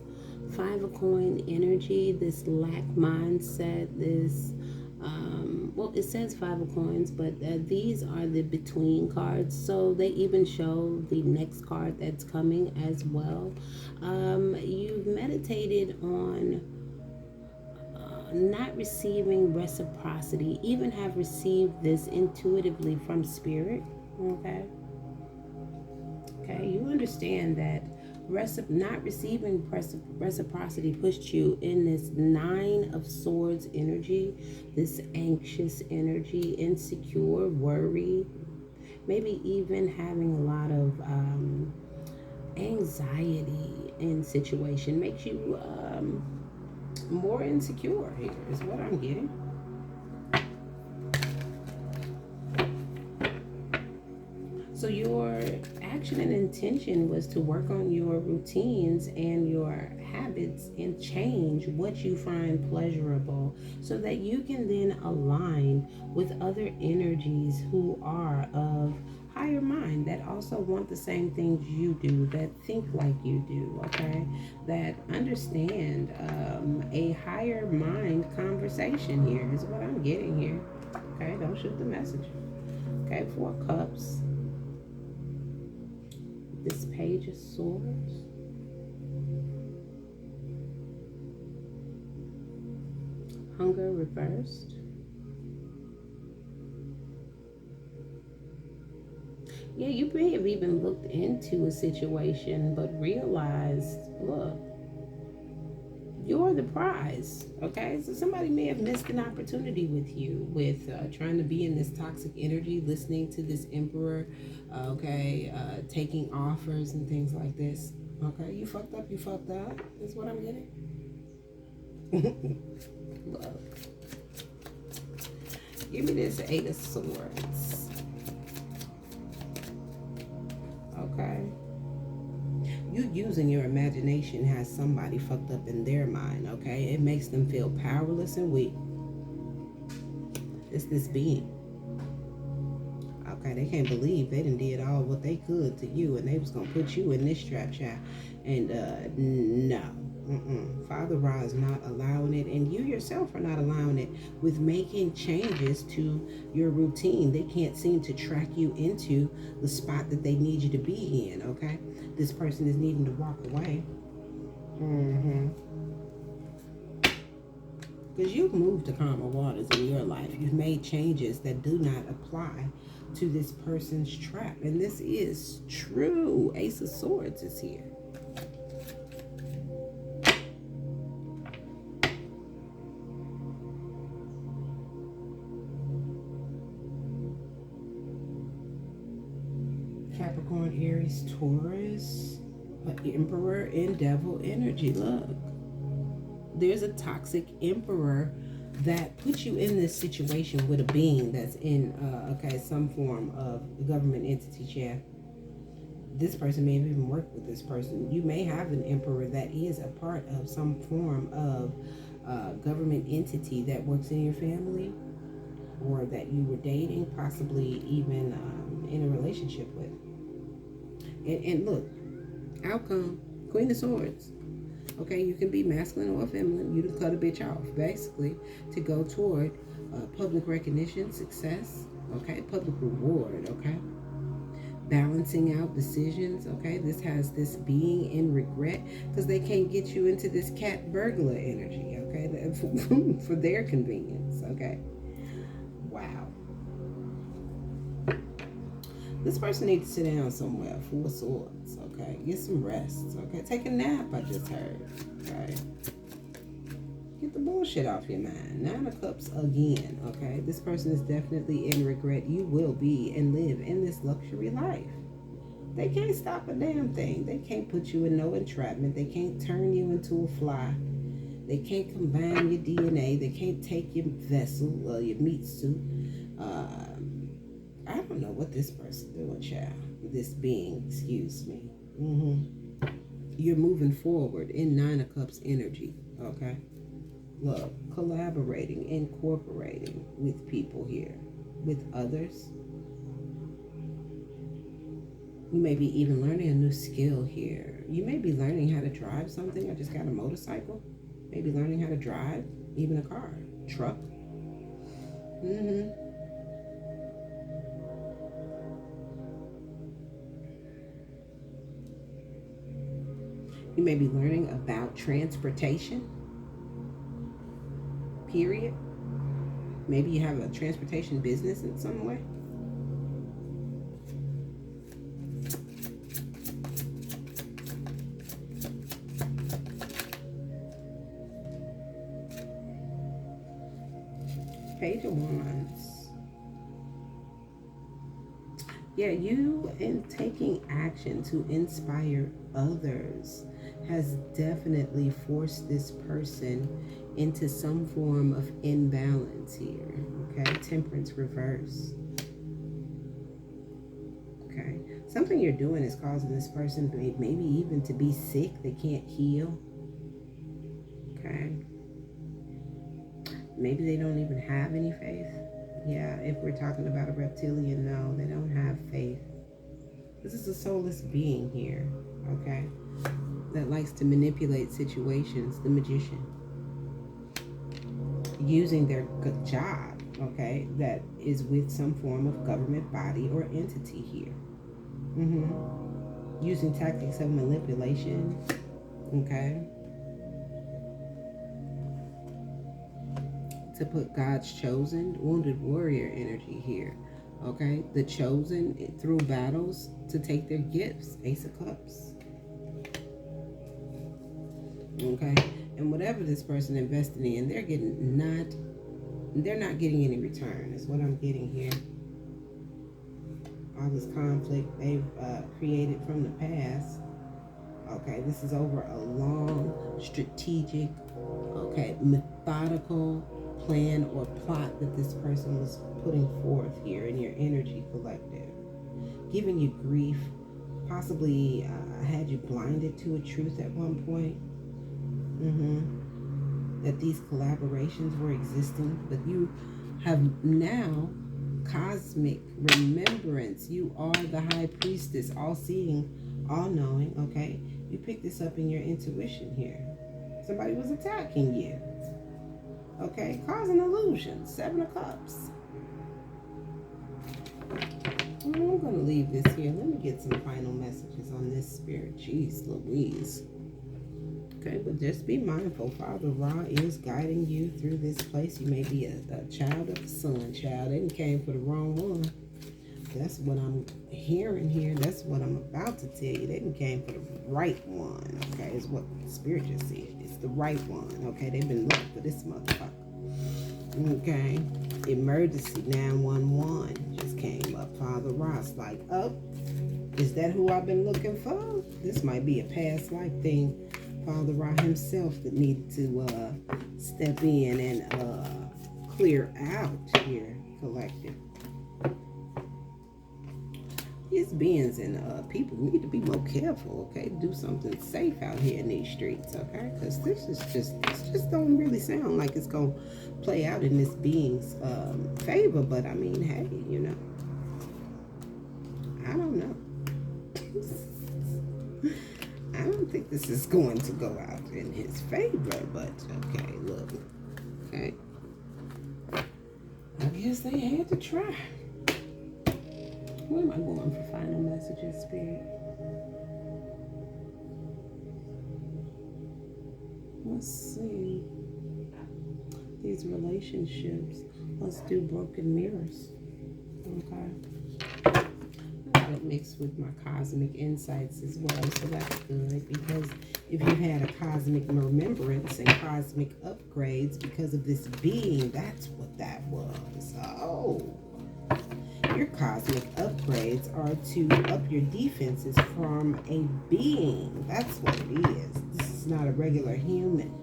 five of coin energy, this lack mindset, this well, it says five of coins, but these are the between cards. So they even show the next card that's coming as well. You've meditated on not receiving reciprocity, even have received this intuitively from spirit. Okay. Okay, you understand that not receiving reciprocity pushed you in this nine of swords energy, this anxious energy, insecure, worry, maybe even having a lot of anxiety in situation makes you more insecure. Here is what I'm getting. So your action and intention was to work on your routines and your habits and change what you find pleasurable so that you can then align with other energies who are of higher mind, that also want the same things you do, that think like you do, okay, that understand a higher mind conversation. Here is what I'm getting here. Okay, don't shoot the messenger. Okay, 4 cups, this page of swords, hunger reversed, yeah, you may have even looked into a situation but realized, look, you're the prize. Okay, so somebody may have missed an opportunity with you, with trying to be in this toxic energy, listening to this emperor, okay, taking offers and things like this. Okay, you fucked up, is what I'm getting. Love. Give me this 8 of swords. Okay, you using your imagination has somebody fucked up in their mind. Okay, it makes them feel powerless and weak. It's this being. Okay, they can't believe they done did all what they could to you, and they was gonna put you in this trap, child. And no, Father Ra is not allowing it, and you yourself are not allowing it. With making changes to your routine, they can't seem to track you into the spot that they need you to be in. Okay, this person is needing to walk away. Because you've moved to calmer waters in your life. You've made changes that do not apply to this person's trap. And this is true. Ace of Swords is here. Capricorn, Aries, Taurus, Emperor, and Devil energy. Look, there's a toxic Emperor that puts you in this situation with a being that's in some form of government entity. Yeah, this person may have even worked with this person. You may have an Emperor that is a part of some form of government entity that works in your family, or that you were dating, possibly even in a relationship with. And look, outcome, Queen of Swords. Okay, you can be masculine or feminine. You can cut a bitch off, basically, to go toward public recognition, success, okay, public reward, okay, balancing out decisions, okay. This has this being in regret because they can't get you into this cat burglar energy, okay, for their convenience, okay. Wow. This person needs to sit down somewhere, 4 swords, okay? Get some rest, okay? Take a nap, I just heard, okay? Get the bullshit off your mind. 9 of Cups again, okay? This person is definitely in regret. You will be and live in this luxury life. They can't stop a damn thing. They can't put you in no entrapment. They can't turn you into a fly. They can't combine your DNA. They can't take your vessel, your meat suit. I don't know what this person doing, child. This being, excuse me. You're moving forward in 9 of Cups energy, okay? Look, collaborating, incorporating with people here, with others. You may be even learning a new skill here. You may be learning how to drive something. I just got a motorcycle. Maybe learning how to drive, even a car, truck. You may be learning about transportation, period. Maybe you have a transportation business in some way. Page of Wands. Yeah, you in taking action to inspire others has definitely forced this person into some form of imbalance here. Okay, Temperance reverse. Okay, something you're doing is causing this person maybe even to be sick. They can't heal. Okay, maybe they don't even have any faith. Yeah, if we're talking about a reptilian, no, they don't have faith. This is a soulless being here, okay, that likes to manipulate situations, the magician. Using their job, okay, that is with some form of government body or entity here. Using tactics of manipulation, okay, to put God's chosen, wounded warrior energy here. Okay, the chosen through battles to take their gifts. Ace of Cups. Okay, and whatever this person invested in, they're not getting any return. Is what I'm getting here. All this conflict they've created from the past. Okay, this is over a long, strategic, okay, methodical plan or plot that this person was putting forth here in your energy collective, giving you grief, possibly had you blinded to a truth at one point, that these collaborations were existing, but you have now cosmic remembrance. You are the high priestess, all-seeing, all-knowing, okay? You pick this up in your intuition here. Somebody was attacking you. Okay, causing illusions. 7 of Cups. I'm going to leave this here. Let me get some final messages on this spirit. Jeez Louise. Okay, but just be mindful. Father Ra is guiding you through this place. You may be a child of the sun, child. They came for the wrong one. That's what I'm hearing here. That's what I'm about to tell you. They came for the right one. Okay, is what the spirit just said. It's the right one. Okay, they've been looking for this motherfucker. Okay, emergency 911 just came up. Father Ross like, oh, is that who I've been looking for? This might be a past life thing. Father Ra himself that needed to step in and clear out here, collective. These beings and people need to be more careful, okay? Do something safe out here in these streets, okay? Because this just don't really sound like it's going to play out in this being's favor. But, I mean, hey, you know, I don't know. I don't think this is going to go out in his favor, but, okay, look, okay. I guess they had to try. Where am I going for final messages, Spirit? Let's see. These relationships. Let's do broken mirrors. Okay. That mixed with my cosmic insights as well. So that's good, because if you had a cosmic remembrance and cosmic upgrades because of this being, that's what that was. Oh. Your cosmic upgrades are to up your defenses from a being. That's what it is. This is not a regular human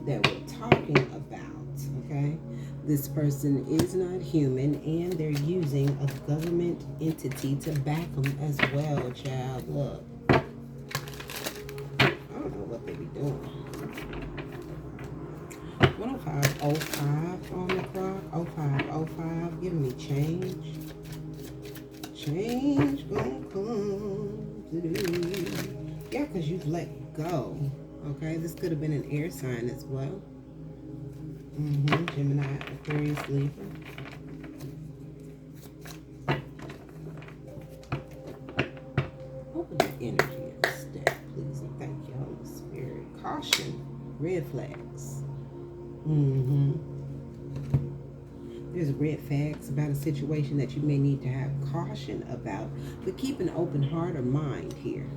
that we're talking about, okay? This person is not human, and they're using a government entity to back them as well, child. Look. I don't know what they be doing. 105.05 on the clock. 05.05, giving me change. Change gonna Yeah, because you've let go. Okay, this could have been an air sign as well. Gemini, Aquarius, Libra. Open the energy of this deck, please. And thank you, Holy Spirit. Caution, red flags. There's red flags about a situation that you may need to have caution about, but keep an open heart or mind here.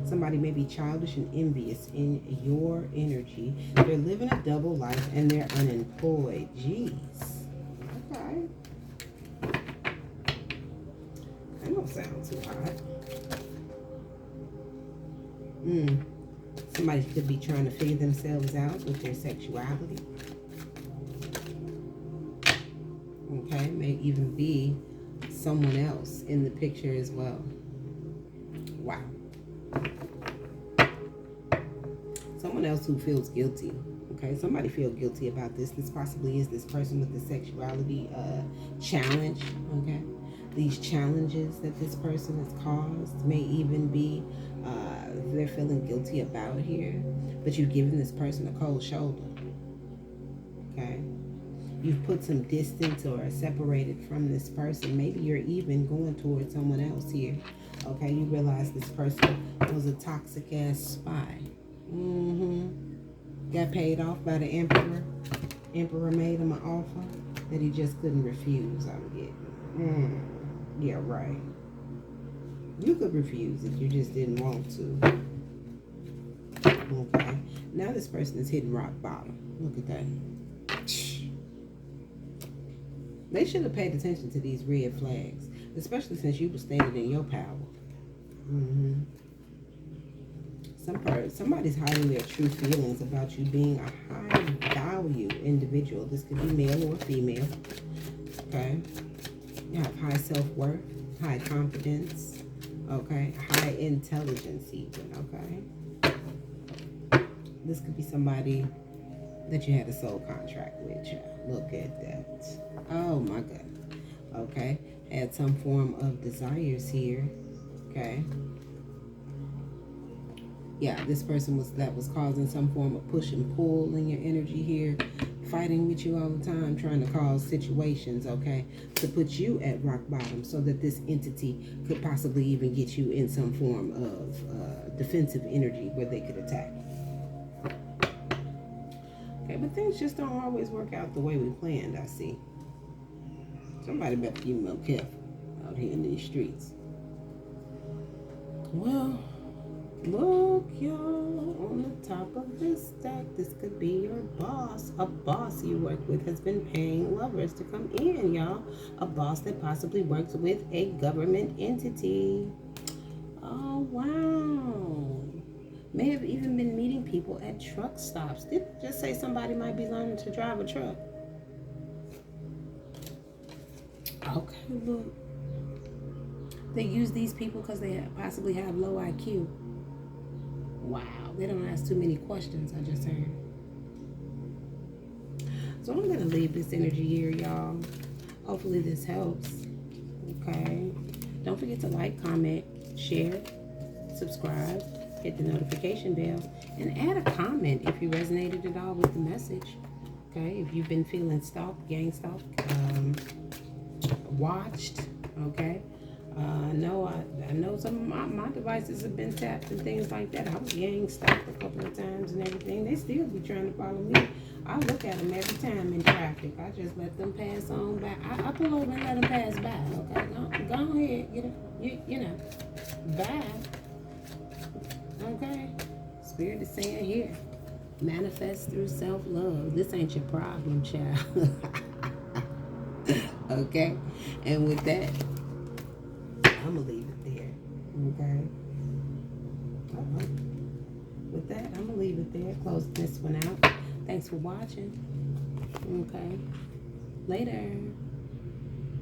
Somebody may be childish and envious in your energy. They're living a double life and they're unemployed. Jeez. Okay. That don't sound too hot. Somebody could be trying to figure themselves out with their sexuality. Okay, may even be someone else in the picture as well. Wow. Someone else who feels guilty. Okay, somebody feel guilty about this. This possibly is this person with the sexuality challenge. Okay, these challenges that this person has caused may even be they're feeling guilty about here, but you've given this person a cold shoulder. Okay, you've put some distance or separated from this person. Maybe you're even going towards someone else here. Okay, you realize this person was a toxic ass spy. Got paid off by the emperor. Emperor made him an offer that he just couldn't refuse. I'm getting. Yeah, right. You could refuse it, you just didn't want to. Okay. Now this person is hitting rock bottom. Look at that. They should have paid attention to these red flags, especially since you were standing in your power. Somebody's hiding their true feelings about you being a high value individual. This could be male or female. Okay. You have high self-worth, high confidence. Okay. High intelligence even. Okay. This could be somebody that you had a soul contract with. Look at that. Oh my God. Okay. Had some form of desires here. Okay. Yeah, this person was causing some form of push and pull in your energy here, fighting with you all the time, trying to cause situations, okay, to put you at rock bottom so that this entity could possibly even get you in some form of defensive energy where they could attack. Okay, but things just don't always work out the way we planned, I see. Somebody better be more careful out here in these streets. Well, look, y'all, on the top of this deck, this could be your boss. A boss you work with has been paying lovers to come in, y'all. A boss that possibly works with a government entity. Oh, wow. May have even been meeting people at truck stops. Didn't it just say somebody might be learning to drive a truck? Okay, look. They use these people because they possibly have low IQ. Wow, they don't ask too many questions, I just heard. So I'm going to leave this energy here, y'all. Hopefully this helps. Okay. Don't forget to like, comment, share, subscribe, hit the notification bell, and add a comment if you resonated at all with the message. Okay. If you've been feeling stalked, gang stalked, watched, okay. I know some of my devices have been tapped and things like that. I was gang stalked a couple of times and everything. They still be trying to follow me. I look at them every time in traffic. I just let them pass on by. I pull over and let them pass by. Okay, go ahead, get it. You know, bye. Okay. Spirit is saying here, manifest through self-love. This ain't your problem, child. Okay, and with that, I'm gonna leave it there. Okay. With that, I'm gonna leave it there. Close this one out. Thanks for watching. Okay. Later.